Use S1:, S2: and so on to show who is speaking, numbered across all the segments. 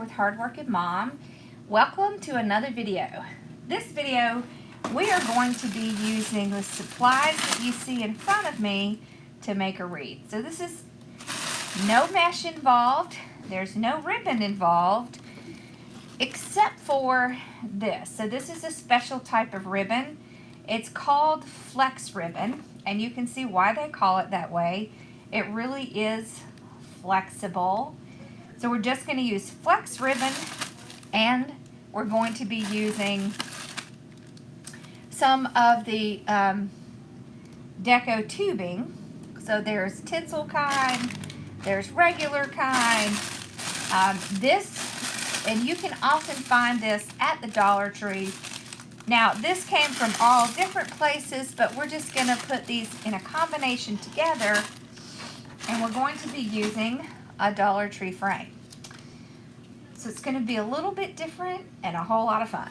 S1: with Hardworking Mom. Welcome to another video. This video, we are going to be using the supplies that you see in front of me to make a wreath. So this is no mesh involved. There's no ribbon involved, except for this. So this is a special type of ribbon. It's called flex ribbon, and you can see why they call it that way. It really is flexible. So we're just going to use flex ribbon, and we're going to be using some of the Deco tubing. So there's tinsel kind, there's regular kind. And you can often find this at the Dollar Tree. Now this came from all different places, but we're just going to put these in a combination together, and we're going to be using a Dollar Tree frame. So it's going to be a little bit different and a whole lot of fun.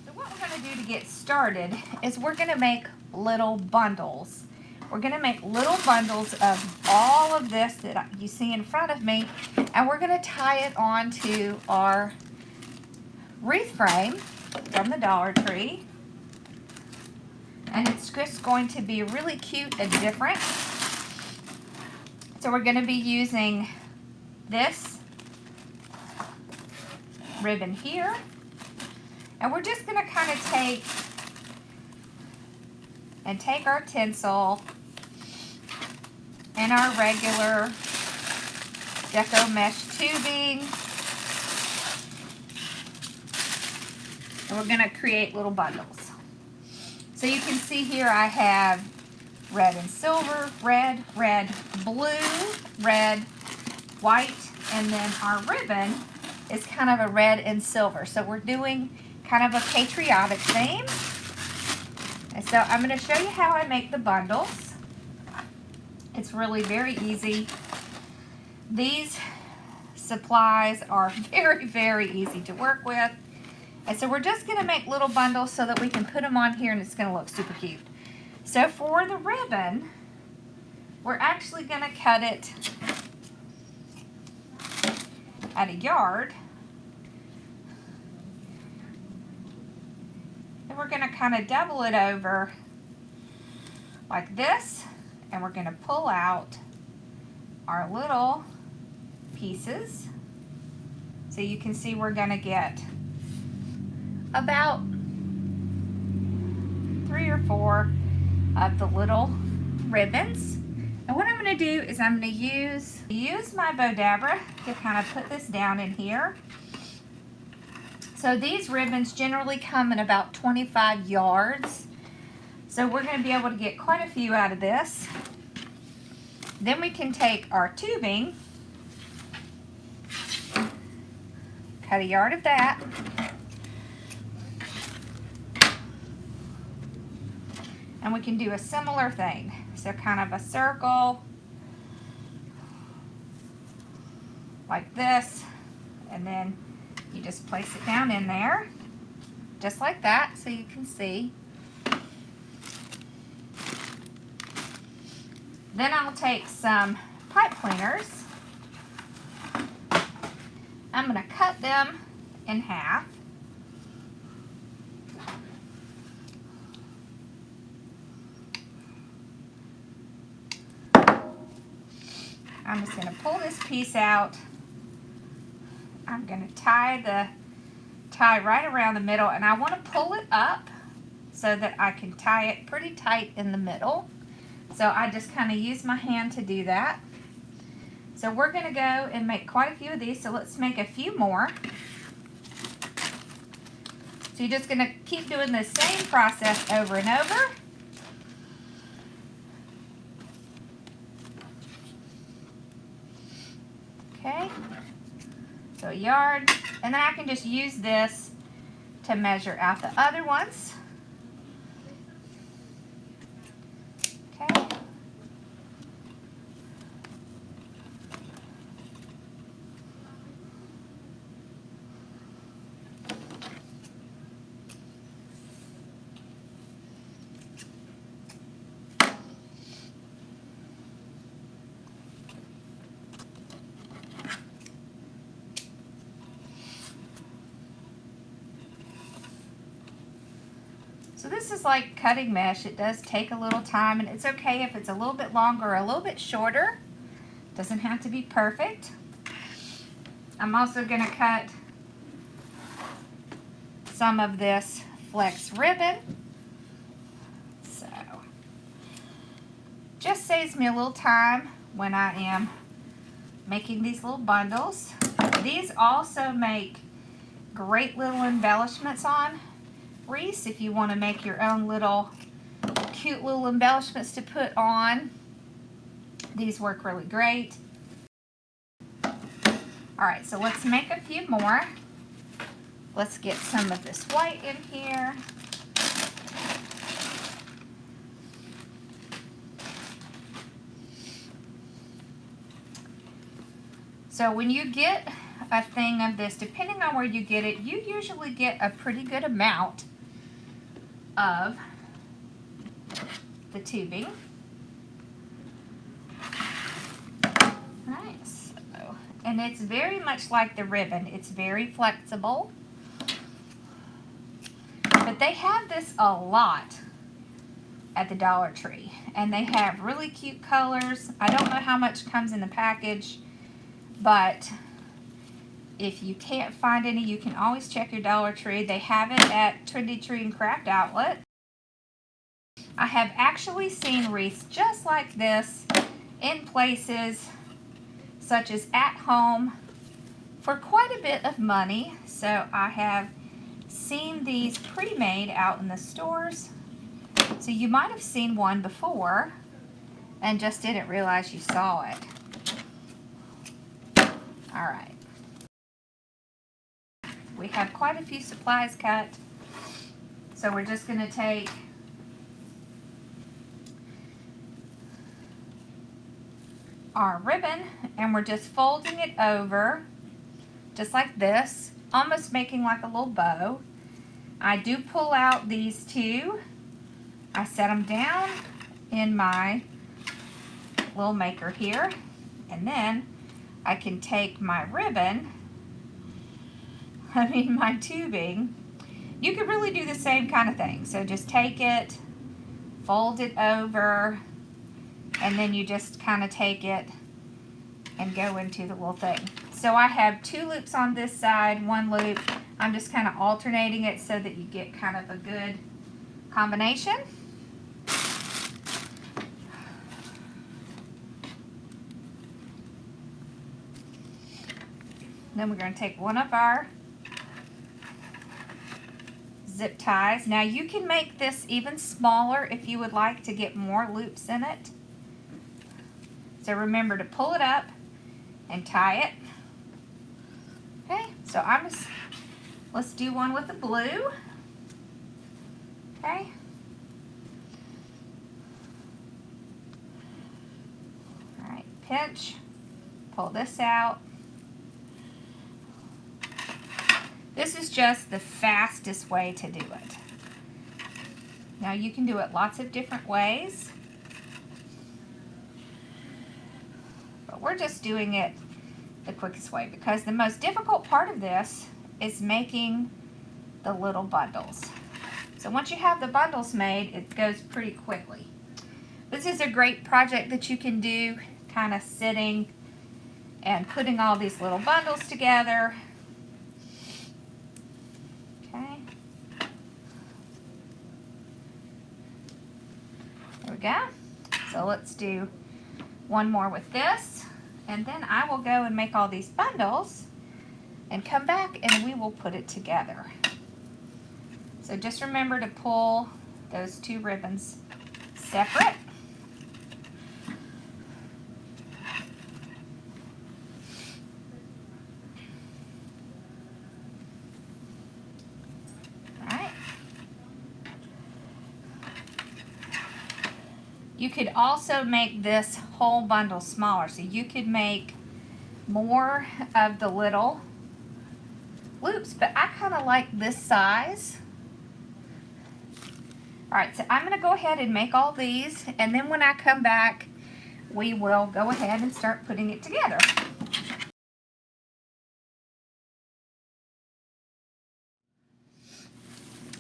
S1: So what we're going to do to get started is we're going to make little bundles. We're going to make little bundles of all of this that you see in front of me, and we're going to tie it onto our wreath frame from the Dollar Tree. And it's just going to be really cute and different. So we're going to be using this ribbon here, and we're just going to kind of take our tinsel and our regular Deco mesh tubing, and we're going to create little bundles. So you can see here I have red and silver, red, blue, red, white, and then our ribbon is kind of a red and silver. So we're doing kind of a patriotic theme. And so I'm going to show you how I make the bundles. It's really very easy. These supplies are very, very easy to work with. And so we're just going to make little bundles so that we can put them on here and it's going to look super cute. So for the ribbon, we're actually going to cut it at a yard. And we're going to kind of double it over like this, and we're going to pull out our little pieces. So you can see we're going to get about 3 or 4 of the little ribbons. And what I'm going to do is I'm going to use my Bodabra to kind of put this down in here. So these ribbons generally come in about 25 yards. So we're going to be able to get quite a few out of this. Then we can take our tubing, cut a yard of that, and we can do a similar thing. So kind of a circle like this, and then you just place it down in there just like that so you can see. Then I'll take some pipe cleaners. I'm going to cut them in half. I'm just going to pull this piece out. I'm going to tie right around the middle, and I want to pull it up so that I can tie it pretty tight in the middle. So I just kind of use my hand to do that. So we're going to go and make quite a few of these, so let's make a few more. So you're just going to keep doing the same process over and over. Okay, so a yard, and then I can just use this to measure out the other ones. Okay. So this is like cutting mesh. It does take a little time, and it's okay if it's a little bit longer or a little bit shorter. Doesn't have to be perfect. I'm also going to cut some of this flex ribbon. So just saves me a little time when I am making these little bundles. These also make great little embellishments on wreaths if you want to make your own little cute little embellishments to put on. These work really great. Alright, so let's make a few more. Let's get some of this white in here. So when you get a thing of this, depending on where you get it, you usually get a pretty good amount of the tubing. Nice. And it's very much like the ribbon. It's very flexible. But they have this a lot at the Dollar Tree. And they have really cute colors. I don't know how much comes in the package, but if you can't find any, you can always check your Dollar Tree. They have it at Trendy Tree and Craft Outlet. I have actually seen wreaths just like this in places such as at home for quite a bit of money. So I have seen these pre-made out in the stores. So you might have seen one before and just didn't realize you saw it. All right. We have quite a few supplies cut. So we're just going to take our ribbon and we're just folding it over just like this, almost making like a little bow. I do pull out these two. I set them down in my little maker here, and then I can take my ribbon, my tubing. You could really do the same kind of thing. So just take it, fold it over, and then you just kind of take it and go into the little thing. So I have 2 loops on this side, 1 loop. I'm just kind of alternating it so that you get kind of a good combination. Then we're going to take one of our zip ties. Now you can make this even smaller if you would like to get more loops in it. So remember to pull it up and tie it. Okay, so let's do one with the blue. Okay. All right, pinch, pull this out. This is just the fastest way to do it. Now you can do it lots of different ways, but we're just doing it the quickest way because the most difficult part of this is making the little bundles. So once you have the bundles made, it goes pretty quickly. This is a great project that you can do, kind of sitting and putting all these little bundles together. Okay. There we go. So let's do one more with this, and then I will go and make all these bundles and come back and we will put it together. So just remember to pull those 2 ribbons separate. You could also make this whole bundle smaller, so you could make more of the little loops, but I kind of like this size. Alright, so I'm going to go ahead and make all these, and then when I come back, we will go ahead and start putting it together.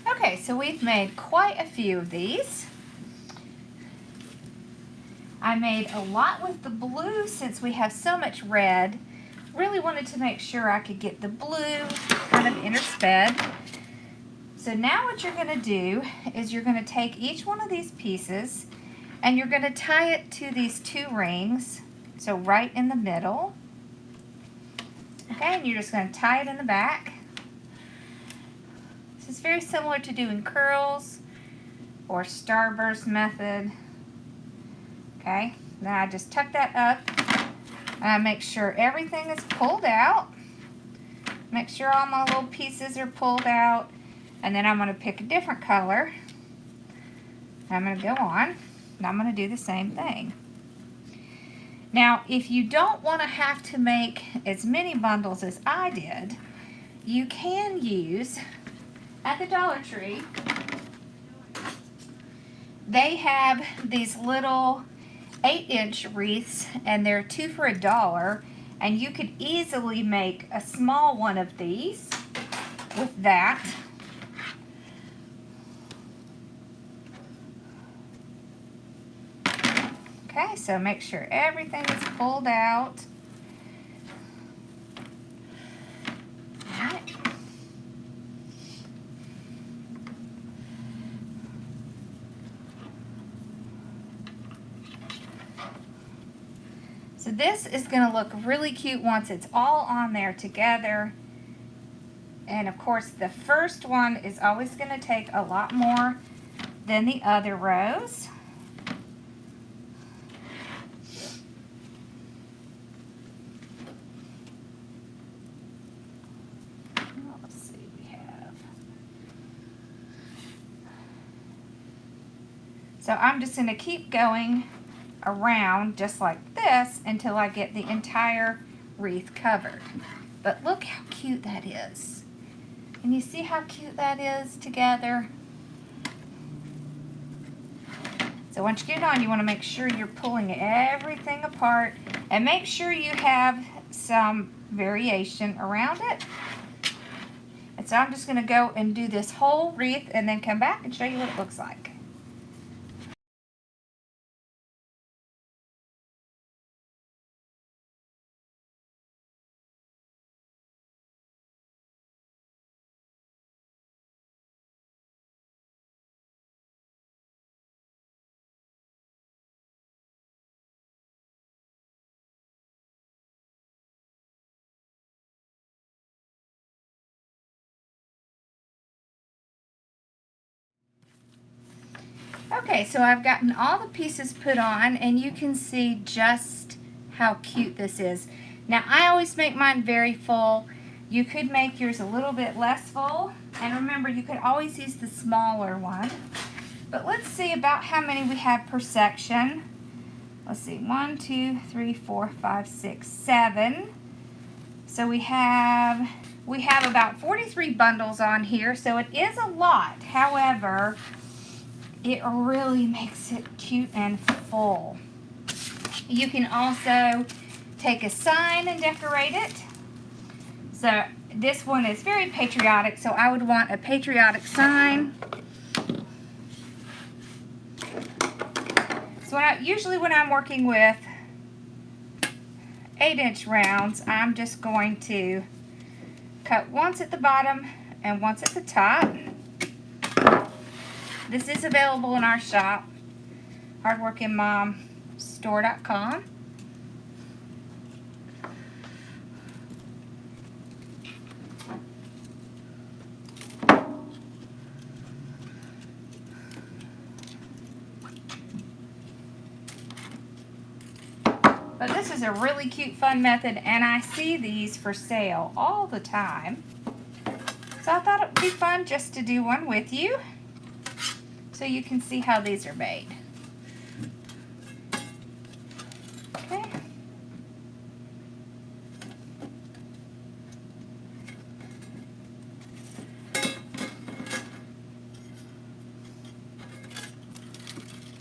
S1: Okay, so so we've made quite a few of these. I made a lot with the blue since we have so much red. Really wanted to make sure I could get the blue kind of intersped. So now what you're going to do is you're going to take each one of these pieces and you're going to tie it to these two rings, so right in the middle. Okay, and you're just going to tie it in the back. This is very similar to doing curls or starburst method. Okay, then I just tuck that up and I make sure everything is pulled out. Make sure all my little pieces are pulled out. And then I'm going to pick a different color. I'm going to go on, and I'm going to do the same thing. Now, if you don't want to have to make as many bundles as I did, you can use, at the Dollar Tree, they have these little 8-inch wreaths, and they're 2 for $1, and you could easily make a small one of these with that. Okay, so make sure everything is pulled out. All right. So this is going to look really cute once it's all on there together. And of course, the first one is always going to take a lot more than the other rows. So I'm just going to keep going around just like this until I get the entire wreath covered. But look how cute that is. Can you see how cute that is together? So once you get it on, you want to make sure you're pulling everything apart and make sure you have some variation around it. And so I'm just going to go and do this whole wreath and then come back and show you what it looks like. Okay, so I've gotten all the pieces put on, and you can see just how cute this is. Now, I always make mine very full. You could make yours a little bit less full, and remember, you could always use the smaller one. But let's see about how many we have per section. Let's see, 1, 2, 3, 4, 5, 6, 7. So we have about 43 bundles on here, so it is a lot. However, it really makes it cute and full. You can also take a sign and decorate it. So this one is very patriotic, so I would want a patriotic sign. So usually when I'm working with 8-inch rounds, I'm just going to cut once at the bottom and once at the top. This is available in our shop, Hardworkingmomstore.com. But this is a really cute, fun method, and I see these for sale all the time. So I thought it would be fun just to do one with you, so you can see how these are made. Okay.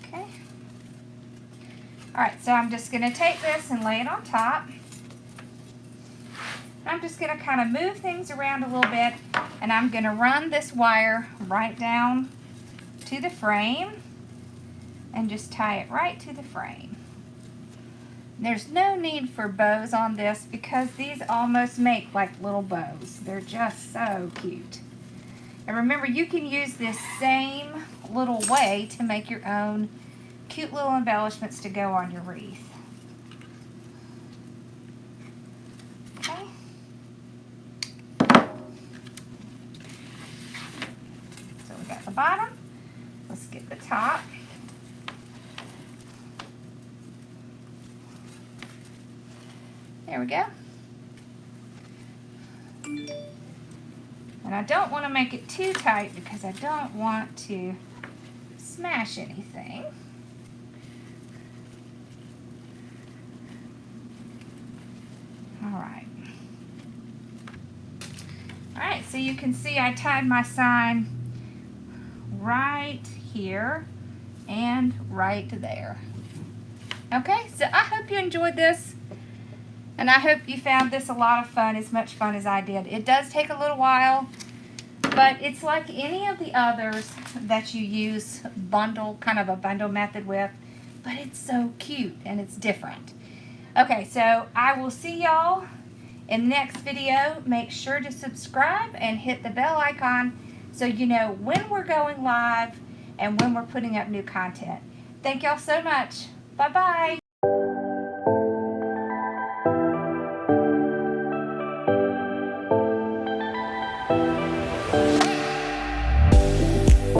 S1: Okay. Alright, so I'm just going to take this and lay it on top. I'm just going to kind of move things around a little bit, and I'm going to run this wire right down to the frame and just tie it right to the frame. There's no need for bows on this because these almost make like little bows. They're just so cute. And remember, you can use this same little way to make your own cute little embellishments to go on your wreath. Okay. So we got the bottom. Let's get the top. There we go. And I don't want to make it too tight because I don't want to smash anything. Alright. Alright, so you can see I tied my sign right here and right there. Okay, so I hope you enjoyed this. And I hope you found this a lot of fun, as much fun as I did. It does take a little while, but it's like any of the others that you use kind of a bundle method with, but it's so cute and it's different. Okay, so I will see y'all in the next video. Make sure to subscribe and hit the bell icon so you know when we're going live and when we're putting up new content. Thank y'all so much. Bye-bye.